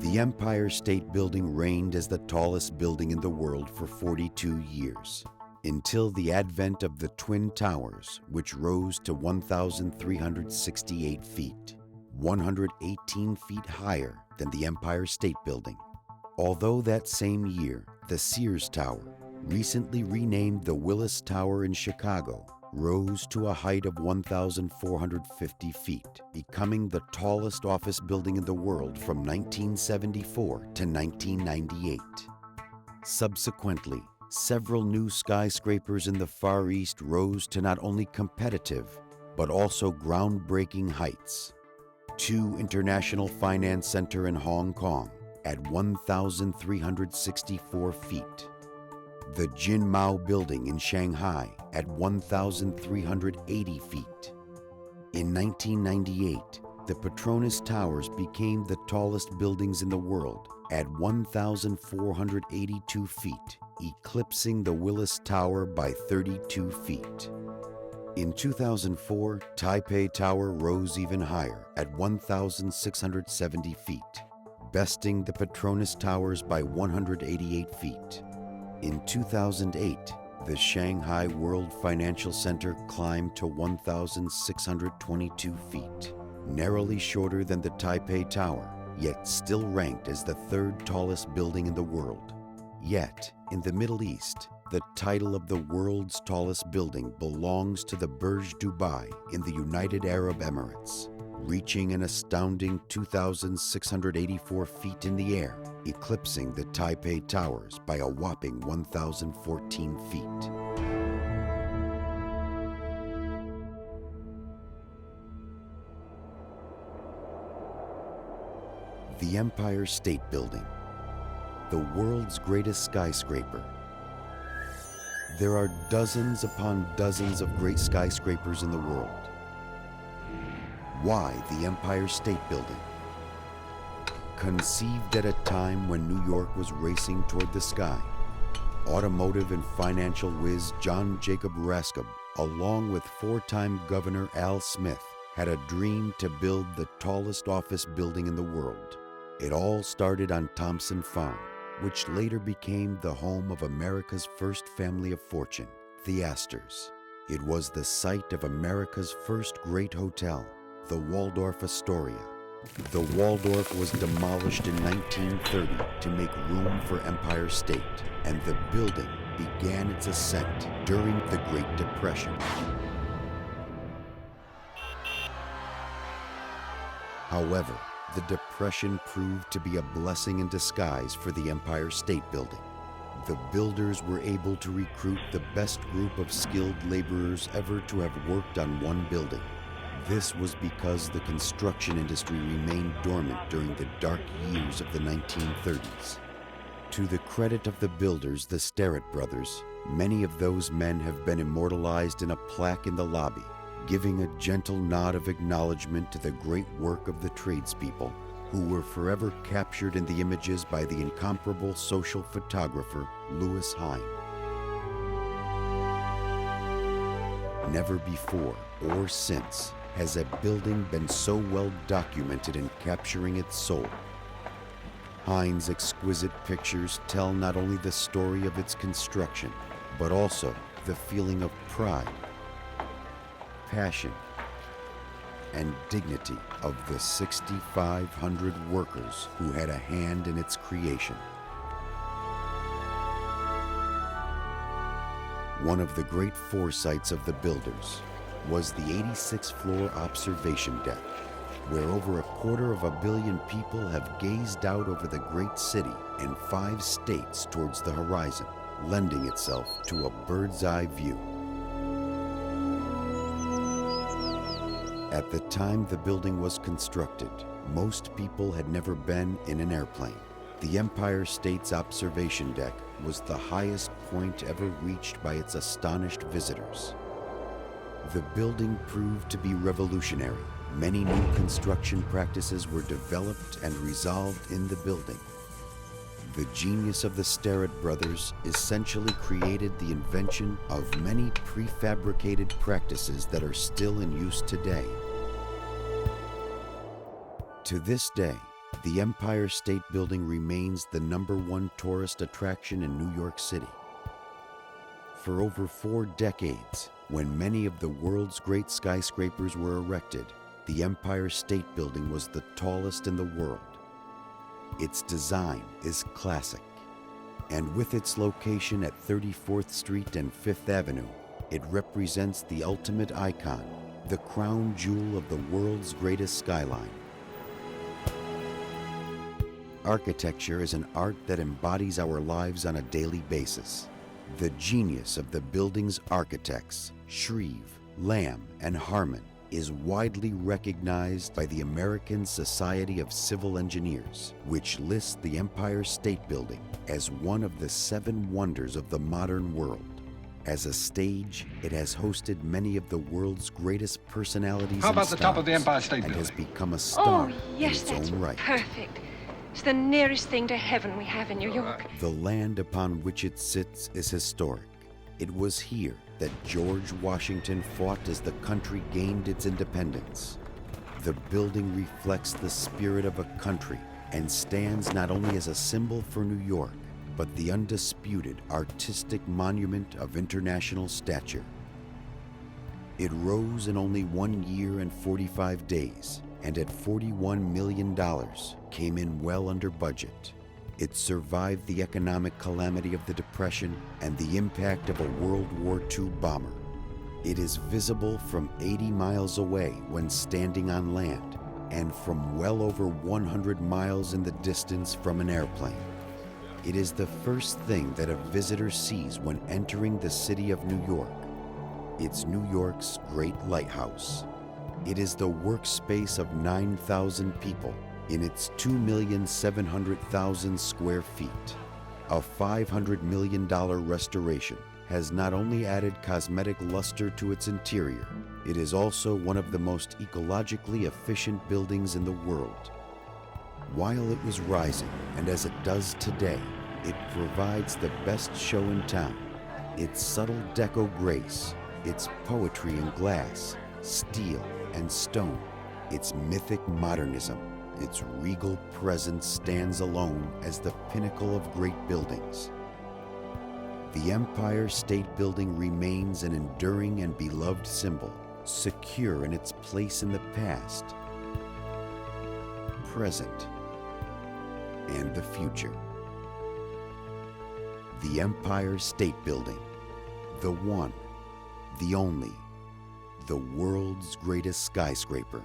The Empire State Building reigned as the tallest building in the world for 42 years, until the advent of the Twin Towers, which rose to 1,368 feet, 118 feet higher than the Empire State Building. Although that same year, the Sears Tower, recently renamed the Willis Tower in Chicago, rose to a height of 1,450 feet, becoming the tallest office building in the world from 1974 to 1998. Subsequently, several new skyscrapers in the Far East rose to not only competitive, but also groundbreaking heights. 2 International Finance Center in Hong Kong at 1,364 feet. The Jin Mao Building in Shanghai at 1,380 feet. In 1998, the Petronas Towers became the tallest buildings in the world at 1,482 feet, eclipsing the Willis Tower by 32 feet. In 2004, Taipei Tower rose even higher at 1,670 feet, besting the Petronas Towers by 188 feet. In 2008, the Shanghai World Financial Center climbed to 1,622 feet, narrowly shorter than the Taipei Tower, yet still ranked as the 3rd tallest building in the world. Yet, in the Middle East, the title of the world's tallest building belongs to the Burj Dubai in the United Arab Emirates, reaching an astounding 2,684 feet in the air, eclipsing the Taipei Towers by a whopping 1,014 feet. The Empire State Building, the world's greatest skyscraper. There are dozens upon dozens of great skyscrapers in the world. Why the Empire State Building? Conceived at a time when New York was racing toward the sky, automotive and financial whiz John Jacob Rascom, along with 4-time Governor Al Smith, had a dream to build the tallest office building in the world. It all started on Thompson Farm, which later became the home of America's first family of fortune, the Astors. It was the site of America's first great hotel, the Waldorf Astoria. The Waldorf was demolished in 1930 to make room for Empire State, and the building began its ascent during the Great Depression. However, the Depression proved to be a blessing in disguise for the Empire State Building. The builders were able to recruit the best group of skilled laborers ever to have worked on one building. This was because the construction industry remained dormant during the dark years of the 1930s. To the credit of the builders, the Starrett brothers, many of those men have been immortalized in a plaque in the lobby, giving a gentle nod of acknowledgement to the great work of the tradespeople, who were forever captured in the images by the incomparable social photographer Louis Hine. Never before or since has a building been so well documented in capturing its soul. Hine's exquisite pictures tell not only the story of its construction, but also the feeling of pride, passion, and dignity of the 6,500 workers who had a hand in its creation. One of the great foresights of the builders was the 86th floor observation deck, where over 250 million people have gazed out over the great city and 5 states towards the horizon, lending itself to a bird's eye view. At the time the building was constructed, most people had never been in an airplane. The Empire State's observation deck was the highest point ever reached by its astonished visitors. The building proved to be revolutionary. Many new construction practices were developed and resolved in the building. The genius of the Starrett brothers essentially created the invention of many prefabricated practices that are still in use today. To this day, the Empire State Building remains the #1 tourist attraction in New York City. For over 4 decades, when many of the world's great skyscrapers were erected, the Empire State Building was the tallest in the world. Its design is classic, and with its location at 34th Street and 5th Avenue, it represents the ultimate icon, the crown jewel of the world's greatest skyline. Architecture is an art that embodies our lives on a daily basis. The genius of the building's architects, Shreve, Lamb, and Harmon, is widely recognized by the American Society of Civil Engineers, which lists the Empire State Building as one of the 7 wonders of the modern world. As a stage, it has hosted many of the world's greatest personalities. How about the top of the Empire State Building? And has become a star yes, in its own right. Perfect. It's the nearest thing to heaven we have in New York. The land upon which it sits is historic. It was here that George Washington fought as the country gained its independence. The building reflects the spirit of a country and stands not only as a symbol for New York, but the undisputed artistic monument of international stature. It rose in only 1 year and 45 days, and at $41 million, came in well under budget. It survived the economic calamity of the Depression and the impact of a World War II bomber. It is visible from 80 miles away when standing on land, and from well over 100 miles in the distance from an airplane. It is the first thing that a visitor sees when entering the city of New York. It's New York's Great Lighthouse. It is the workspace of 9,000 people in its 2,700,000 square feet. A $500 million restoration has not only added cosmetic luster to its interior, it is also one of the most ecologically efficient buildings in the world. While it was rising, and as it does today, it provides the best show in town. Its subtle deco grace, its poetry in glass, steel, and stone, its mythic modernism, its regal presence stands alone as the pinnacle of great buildings. The Empire State Building remains an enduring and beloved symbol, secure in its place in the past, present, and the future. The Empire State Building, the one, the only, the world's greatest skyscraper.